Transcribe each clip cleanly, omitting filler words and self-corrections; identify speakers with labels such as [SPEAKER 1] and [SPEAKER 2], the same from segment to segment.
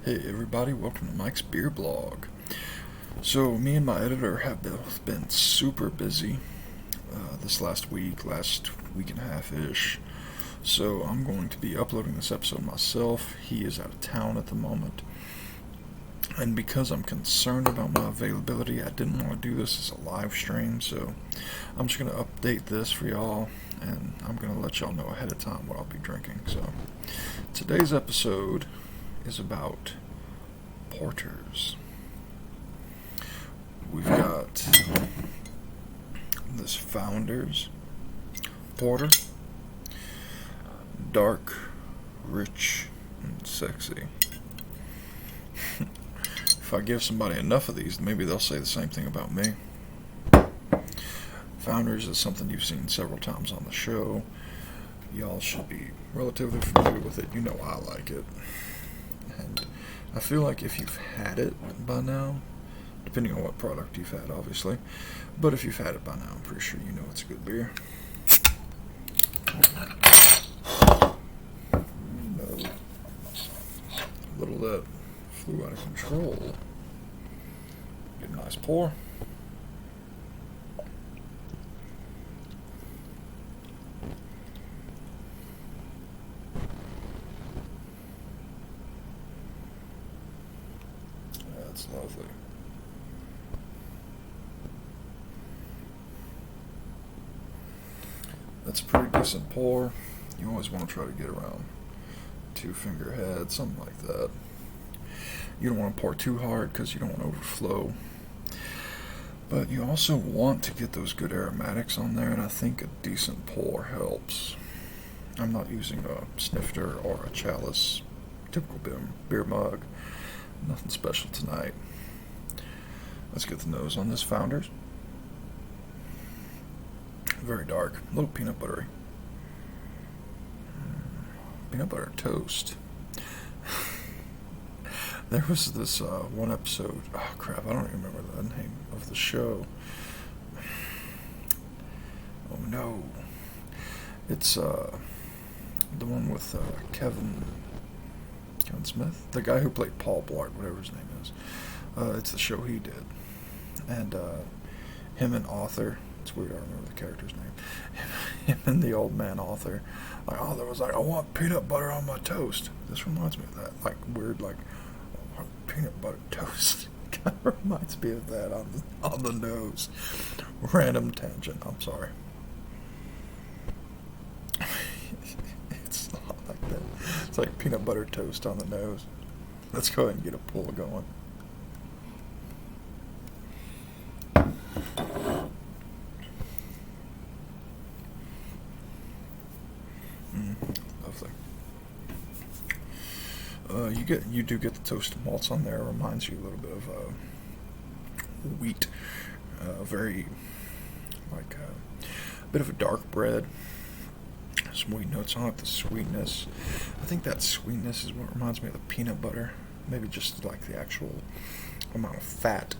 [SPEAKER 1] Hey everybody, welcome to Mikesbeervlog. So me and my editor have both been super busy this last week and a half-ish. So I'm going to be uploading this episode myself. He is out of town at the moment. And because I'm concerned about my availability, I didn't want to do this as a live stream. So I'm just going to update this for y'all. And I'm going to let y'all know ahead of time what I'll be drinking. So today's episode is about porters. We've got this Founders Porter, dark, rich, and sexy. If I give somebody enough of these, maybe they'll say the same thing about me. Founders is something you've seen several times on the show. Y'all should be relatively familiar with it. You know I like it. And I feel like if you've had it by now, depending on what product you've had, obviously, but if you've had it by now, I'm pretty sure you know it's a good beer. No. A little of that flew out of control. Get a nice pour. That's lovely. That's a pretty decent pour. You always want to try to get around 2-finger head, something like that. You don't want to pour too hard because you don't want to overflow. But you also want to get those good aromatics on there, and I think a decent pour helps. I'm not using a snifter or a chalice, typical beer mug. Nothing special tonight. Let's get the nose on this Founders. Very dark, a little peanut buttery. Peanut butter toast. There was this one episode, oh crap, I don't even remember the name of the show. Oh no. It's the one with Kevin Smith, the guy who played Paul Blart, whatever his name is. It's the show he did. And him and Arthur, it's weird, I remember the character's name. Him and the old man Arthur, like, oh, there was like, I want peanut butter on my toast. This reminds me of that, like, weird, like, I want peanut butter toast. Kind of reminds me of that on the nose. Random tangent, I'm sorry. It's not like that. It's like peanut butter toast on the nose. Let's go ahead and get a pull going. Lovely. You do get the toasted malts on there. It reminds you a little bit of wheat. Very like a bit of a dark bread. Some wheat notes on it. The sweetness. I think that sweetness is what reminds me of the peanut butter. Maybe just like the actual amount of fat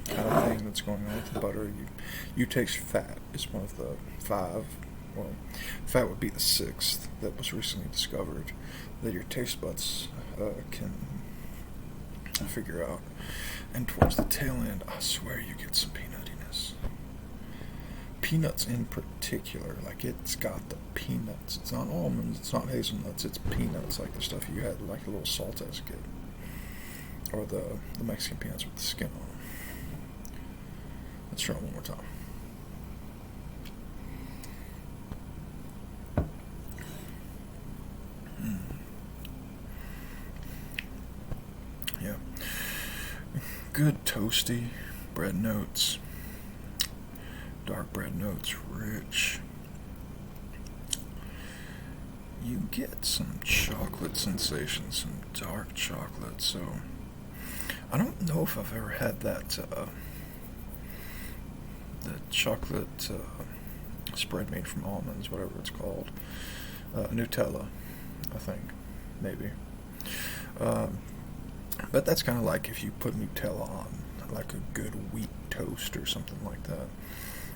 [SPEAKER 1] kind of thing that's going on with the butter. You taste fat. It's one of the 5. Well, fat would be the 6th that was recently discovered that your taste buds can figure out. And towards the tail end, I swear you get some peanuttiness. Peanuts in particular, like it's got the peanuts. It's not almonds, it's not hazelnuts, it's peanuts, like the stuff you had like a little salt as a kid. Or the Mexican peanuts with the skin on them. Let's try it one more time. Yeah. Good toasty bread notes. Dark bread notes, rich. You get some chocolate sensation, some dark chocolate. So I don't know if I've ever had that chocolate spread made from almonds, whatever it's called. Nutella, I think, maybe. But that's kind of like if you put Nutella on like a good wheat toast or something like that.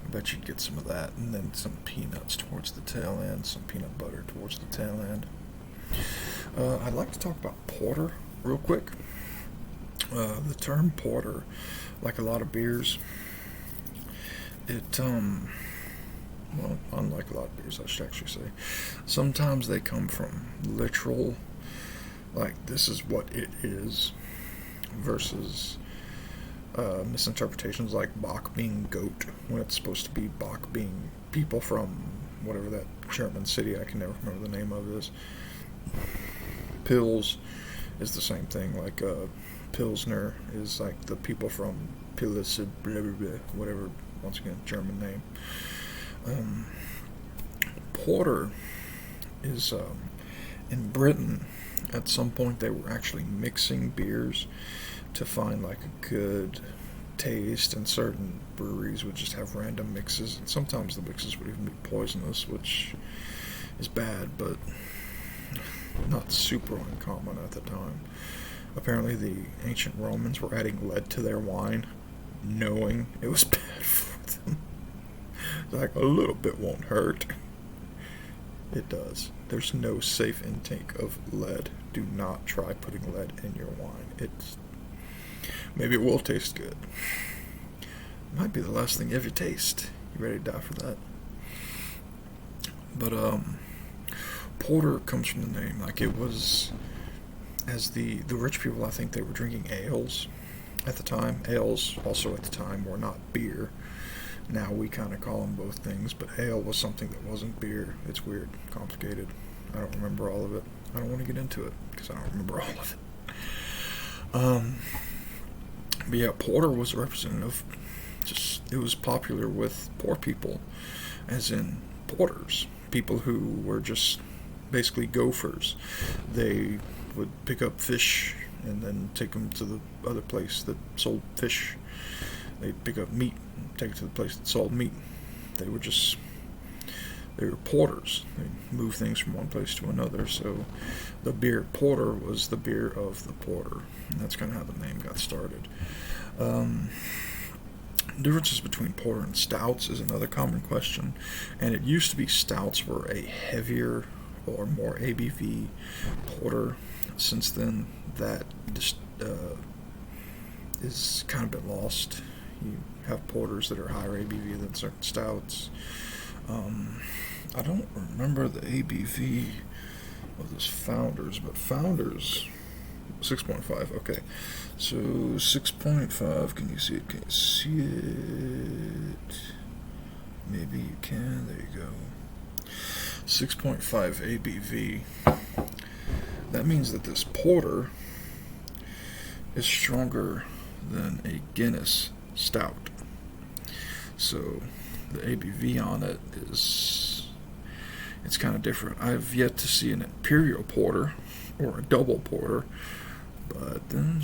[SPEAKER 1] I bet you'd get some of that, and then some peanuts towards the tail end, some peanut butter towards the tail end. I'd like to talk about porter real quick. The term porter, like a lot of beers, it well, unlike a lot of beers, I should actually say, sometimes they come from literal, like this is what it is, versus misinterpretations like Bach being goat when it's supposed to be Bach being people from whatever that German city, I can never remember the name of is. Pils is the same thing, like Pilsner is like the people from Pils, blah, blah, blah, whatever, once again, German name. Porter is, in Britain, at some point they were actually mixing beers to find like a good taste, and certain breweries would just have random mixes, and sometimes the mixes would even be poisonous, which is bad, but not super uncommon at the time. Apparently the ancient Romans were adding lead to their wine, knowing it was bad for them. Like, a little bit won't hurt. It does. There's no safe intake of lead. Do not try putting lead in your wine. Maybe it will taste good. Might be the last thing you ever taste. You ready to die for that? But porter comes from the name. Like, it was, as the rich people, I think they were drinking ales at the time. Ales also at the time were not beer. Now we kind of call them both things, but ale was something that wasn't beer. It's weird, complicated. I don't remember all of it. I don't want to get into it because I don't remember all of it. But yeah, porter was representative. Just, it was popular with poor people, as in porters, people who were just basically gophers. They would pick up fish and then take them to the other place that sold fish. They'd pick up meat and take it to the place that sold meat. They were porters. They moved things from one place to another. So the beer porter was the beer of the porter. And that's kind of how the name got started. Differences between porter and stouts is another common question. And it used to be stouts were a heavier or more ABV porter. Since then, that just is kind of been lost. You have porters that are higher ABV than certain stouts. I don't remember the ABV of those Founders, but Founders 6.5. Okay, so 6.5. Can you see it? Can you see it? Maybe you can. There you go. 6.5 ABV. That means that this porter is stronger than a Guinness stout. So the ABV on it it's kind of different. I've yet to see an imperial porter or a double porter, but then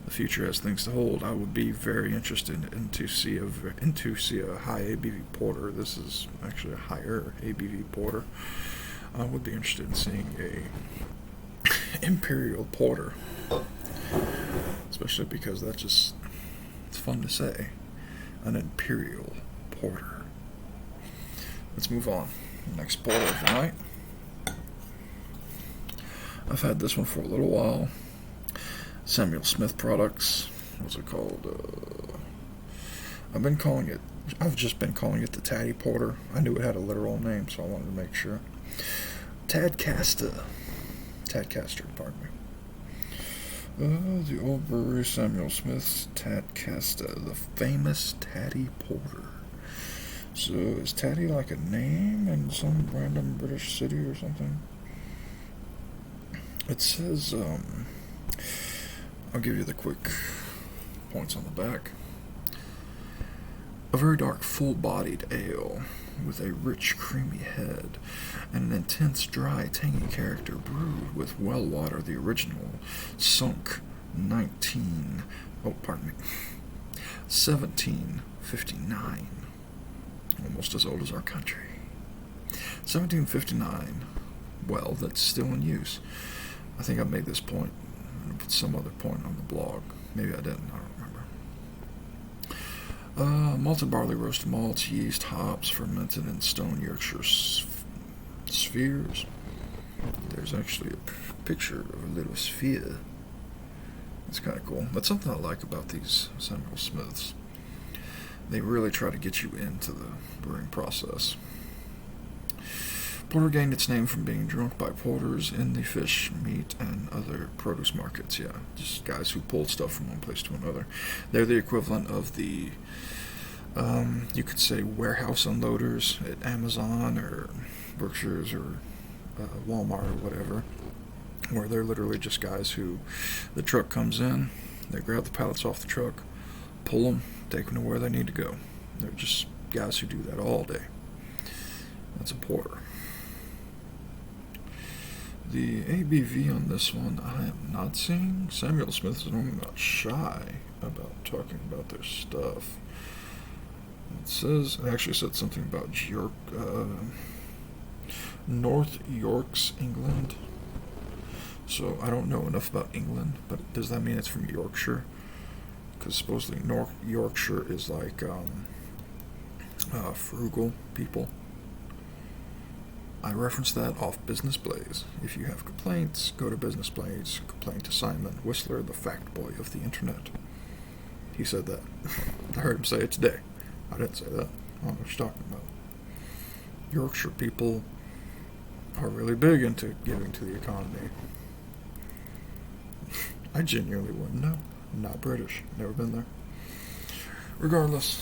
[SPEAKER 1] the future has things to hold. I would be very interested to see a high ABV porter. This is actually a higher ABV porter. I would be interested in seeing a imperial porter, especially because it's fun to say, an imperial porter. Let's move on. Next porter of the night. I've had this one for a little while. Samuel Smith Products. What's it called? I've just been calling it the Tatty Porter. I knew it had a literal name, so I wanted to make sure. Tadcaster, pardon me. The old brewery, Samuel Smith's Tadcaster, the famous Tatty Porter. So, is Tatty like a name in some random British city or something? It says, I'll give you the quick points on the back. A very dark, full-bodied ale with a rich, creamy head and an intense, dry, tangy character, brewed with well water, the original, sunk 1759. Almost as old as our country. 1759. Well, that's still in use. I think I made this point. I'm going to put some other point on the blog. Maybe I didn't. I don't remember. Malted barley, roasted malts, yeast, hops, fermented in stone Yorkshire spheres. There's actually a picture of a little sphere. It's kind of cool. That's something I like about these Samuel Smiths. They really try to get you into the brewing process. Porter gained its name from being drunk by porters in the fish, meat, and other produce markets. Yeah, just guys who pulled stuff from one place to another. They're the equivalent of the, you could say, warehouse unloaders at Amazon or Berkshire's or Walmart or whatever, where they're literally just guys who, the truck comes in, they grab the pallets off the truck, pull them, take them to where they need to go. They're just guys who do that all day. That's a porter. The ABV on this one, I am not seeing. Samuel Smith is normally not shy about talking about their stuff. It actually said something about North Yorks, England. So I don't know enough about England, but does that mean it's from Yorkshire? Because supposedly North Yorkshire is like frugal people. I reference that off Business Blaze. If you have complaints, go to Business Blaze. Complain to Simon Whistler, the fact boy of the internet. He said that. I heard him say it today. I didn't say that. I don't know what you're talking about. Yorkshire people are really big into giving to the economy. I genuinely wouldn't know. I'm not British. Never been there. Regardless.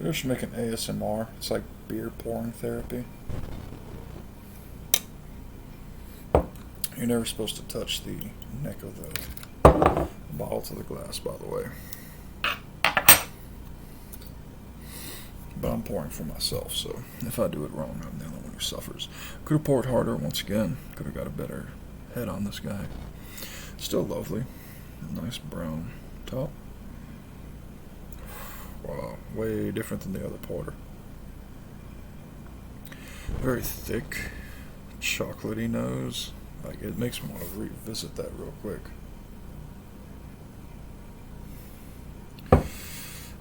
[SPEAKER 1] I should make an ASMR. It's like beer pouring therapy. You're never supposed to touch the neck of the bottle to the glass, by the way. But I'm pouring for myself, so if I do it wrong, I'm the only one who suffers. Could have poured harder once again. Could have got a better head on this guy. Still lovely. Nice brown top. Wow, way different than the other porter. Very thick, chocolatey nose. Like, it makes me want to revisit that real quick.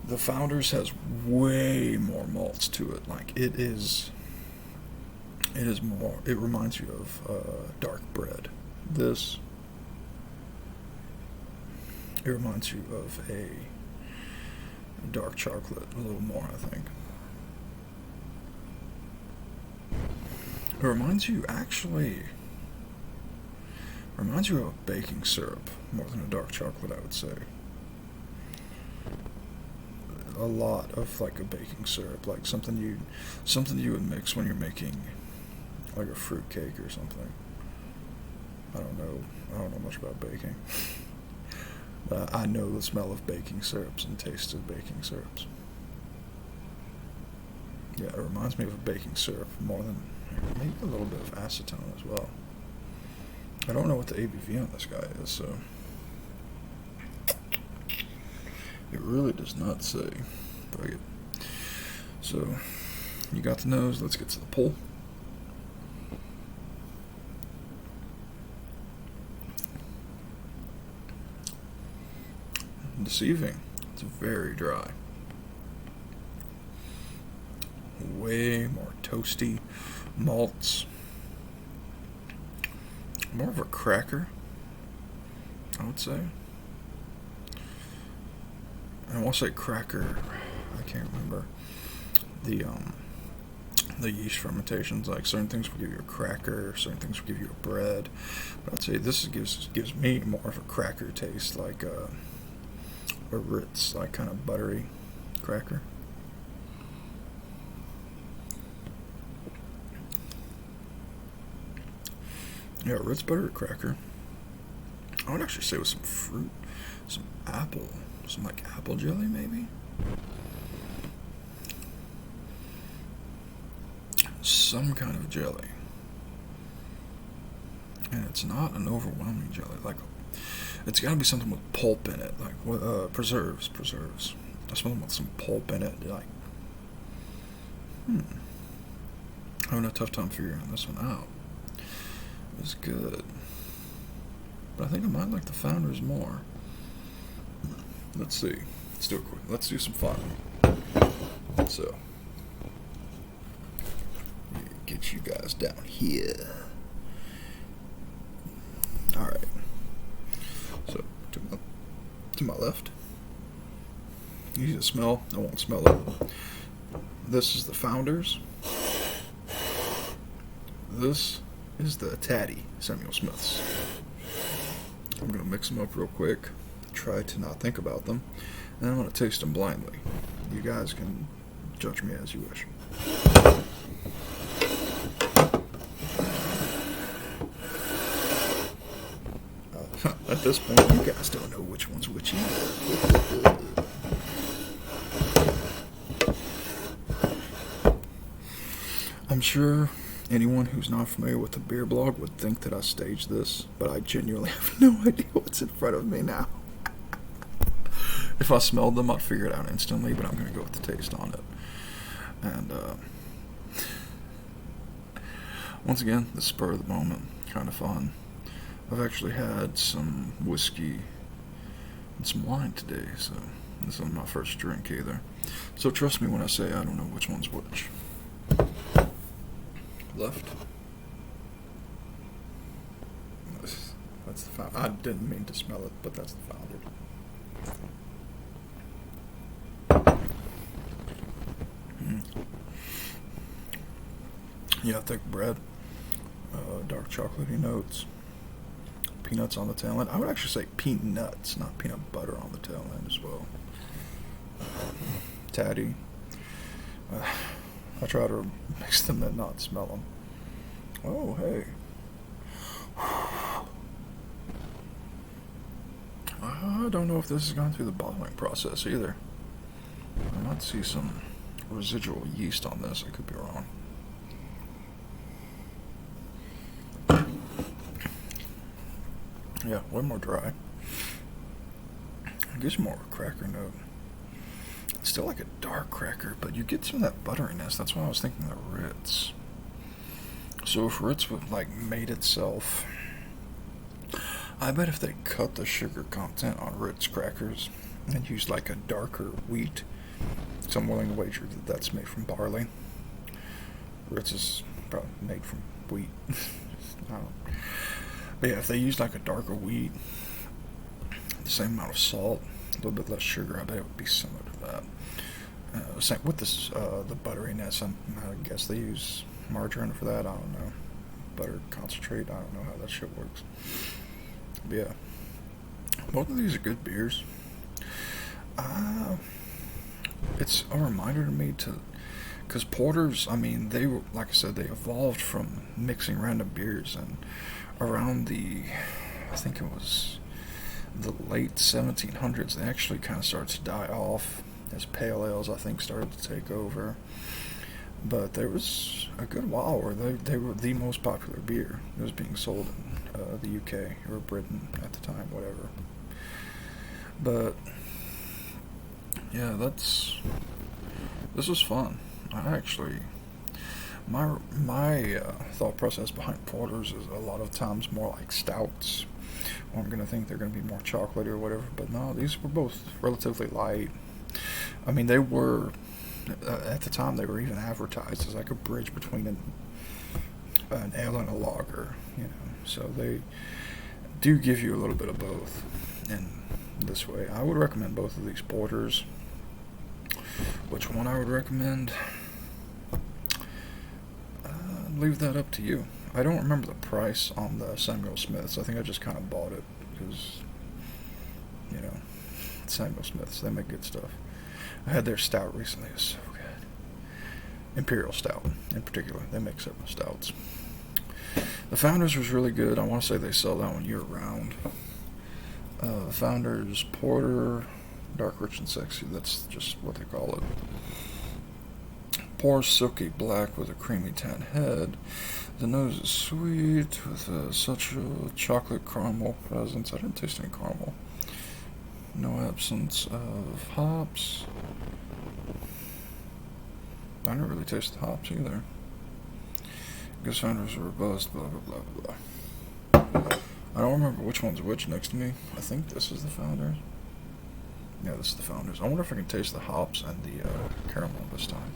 [SPEAKER 1] The Founders has way more malts to it. Like, it reminds you of dark bread. This, it reminds you of a dark chocolate a little more, I think. It reminds you of baking syrup more than a dark chocolate, I would say. A lot of like a baking syrup, like something you would mix when you're making like a fruit cake or something. I don't know much about baking. I know the smell of baking syrups and taste of baking syrups. Yeah, it reminds me of a baking syrup more than maybe a little bit of acetone as well. I don't know what the ABV on this guy is, so it really does not say. Bring it. So you got the nose. Let's get to the pull. Deceiving. It's very dry. Way more toasty malts. More of a cracker, I would say. And I want to say cracker. I can't remember the yeast fermentations. Like certain things will give you a cracker, certain things will give you a bread. But I'd say this gives me more of a cracker taste, like a Ritz, like kind of buttery cracker. Yeah, Ritz buttery cracker. I would actually say with some fruit, some apple, some like apple jelly maybe. Some kind of jelly. And it's not an overwhelming jelly. Like, it's got to be something with pulp in it, like preserves. Something with some pulp in it. Like, I'm having a tough time figuring this one out. It's good. but I think I might like the Founders more. Let's see. Let's do it quick. Let's do some fun. So, get you guys down here. Alright. So, to my left. You need to smell. I won't smell it. This is the Founders. This is the Taddy Samuel Smiths. I'm going to mix them up real quick. Try to not think about them. And I'm going to taste them blindly. You guys can judge me as you wish. At this point, you guys don't know which one's which either. I'm sure anyone who's not familiar with the beer blog would think that I staged this, but I genuinely have no idea what's in front of me now. If I smelled them, I'd figure it out instantly, but I'm going to go with the taste on it. And, once again, the spur of the moment, kind of fun. I've actually had some whiskey and some wine today, so this isn't my first drink either. So trust me when I say I don't know which one's which. Left. That's the Founder. I didn't mean to smell it, but that's the Founder. Yeah, thick bread, dark chocolatey notes, peanuts on the tail end. I would actually say peanuts, not peanut butter on the tail end as well. Taddy. I try to mix them and not smell them. Oh, hey. I don't know if this has gone through the bottling process either. I might see some residual yeast on this. I could be wrong. Yeah, way more dry. It gives you more of a cracker note. It's still like a dark cracker, but you get some of that butteriness. That's why I was thinking of Ritz. So if Ritz would like made itself, I bet if they cut the sugar content on Ritz crackers and used like a darker wheat, so I'm willing to wager that that's made from barley. Ritz is probably made from wheat. I don't know. But yeah, if they used like a darker wheat, the same amount of salt, a little bit less sugar, I bet it would be similar to that. Same with this, the butteriness. I guess they use margarine for that. I don't know. Butter concentrate. I don't know how that shit works. But yeah, both of these are good beers. It's a reminder to me because porters, I mean, they were, like I said, they evolved from mixing random beers, and around I think it was the late 1700s, they actually kind of started to die off as pale ales, I think, started to take over. But there was a good while where they were the most popular beer. It was being sold in the UK or Britain at the time, whatever. But yeah, this was fun. I actually, my thought process behind porters is a lot of times more like stouts. Or I'm gonna think they're gonna be more chocolatey or whatever. But no, these were both relatively light. I mean, they were. At the time, they were even advertised as like a bridge between an ale and a lager, you know. So they do give you a little bit of both in this way. I would recommend both of these porters. Which one I would recommend? Leave that up to you. I don't remember the price on the Samuel Smiths. I think I just kind of bought it because, you know, Samuel Smiths, they make good stuff. I had their stout recently. It was so good. Imperial Stout, in particular. They make several stouts. The Founders was really good. I want to say they sell that one year-round. The Founders Porter, Dark, Rich, and Sexy. That's just what they call it. Pours silky black with a creamy tan head. The nose is sweet with such a chocolate caramel presence. I didn't taste any caramel. No absence of hops. I didn't really taste the hops either. Guess Founders are robust, blah, blah, blah, blah. I don't remember which one's which next to me. I think this is the Founders. Yeah, this is the Founders. I wonder if I can taste the hops and the caramel this time.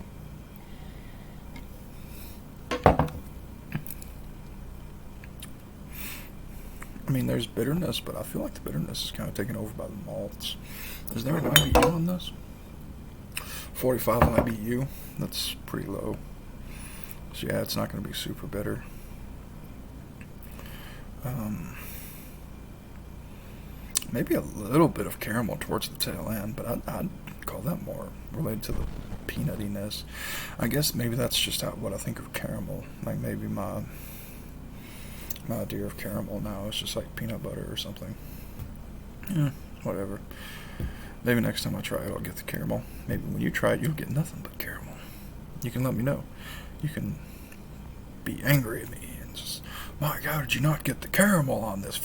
[SPEAKER 1] I mean, there's bitterness, but I feel like the bitterness is kind of taken over by the malts. Is there an IBU on this? 45 IBU. That's pretty low. So yeah, it's not going to be super bitter. Maybe a little bit of caramel towards the tail end, but I'd call that more related to the peanutiness. I guess maybe that's just what I think of caramel. Like maybe my idea of caramel now is just like peanut butter or something. Yeah, whatever. Maybe next time I try it, I'll get the caramel. Maybe when you try it, you'll get nothing but caramel. You can let me know. You can be angry at me and just, my God, did you not get the caramel on this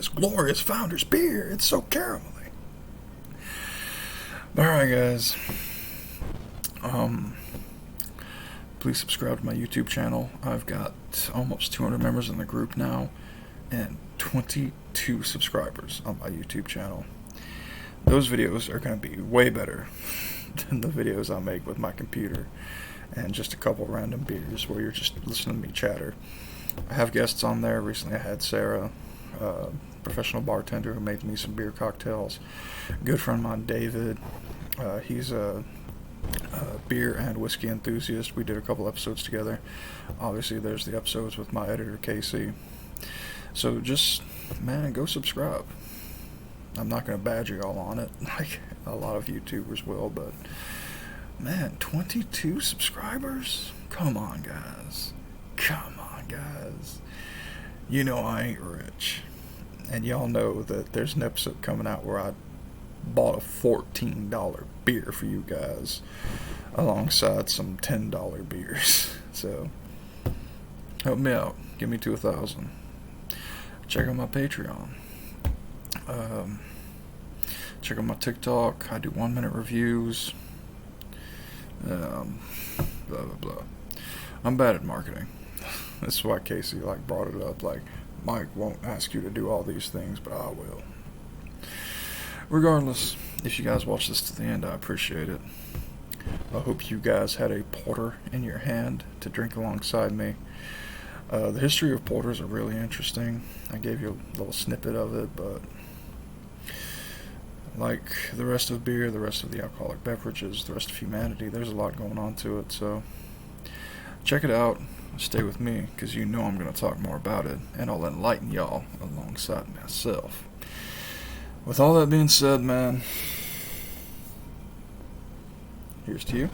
[SPEAKER 1] glorious Founders beer? It's so caramelly. But alright, guys. Please subscribe to my YouTube channel. I've got almost 200 members in the group now and 22 subscribers on my YouTube channel. Those videos are going to be way better than the videos I make with my computer and just a couple random beers where you're just listening to me chatter. I have guests on there. Recently I had Sarah, professional bartender who made me some beer cocktails. Good friend of mine, David. He's a beer and whiskey enthusiast. We did a couple episodes together. Obviously there's the episodes with my editor, Casey. So just, man, go subscribe. I'm not going to badger y'all on it like a lot of YouTubers will, but man, 22 subscribers? Come on, guys. Come on, guys. You know I ain't rich. And y'all know that there's an episode coming out where I bought a $14 beer for you guys alongside some $10 beers. So help me out. Get me to 1,000. Check out my Patreon. Check out my TikTok. I do 1-minute reviews. Blah blah blah. I'm bad at marketing. That's why Casey brought it up. Mike won't ask you to do all these things, but I will. Regardless, if you guys watch this to the end, I appreciate it. I hope you guys had a porter in your hand to drink alongside me. The history of porters are really interesting. I gave you a little snippet of it, but like the rest of beer, the rest of the alcoholic beverages, the rest of humanity, there's a lot going on to it. So check it out. Stay with me, because you know I'm going to talk more about it, and I'll enlighten y'all alongside myself. With all that being said, man, here's to you.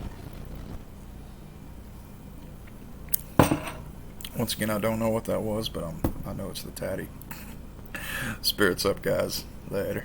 [SPEAKER 1] Once again, I don't know what that was, but I know it's the tatty. Spirits up, guys. Later.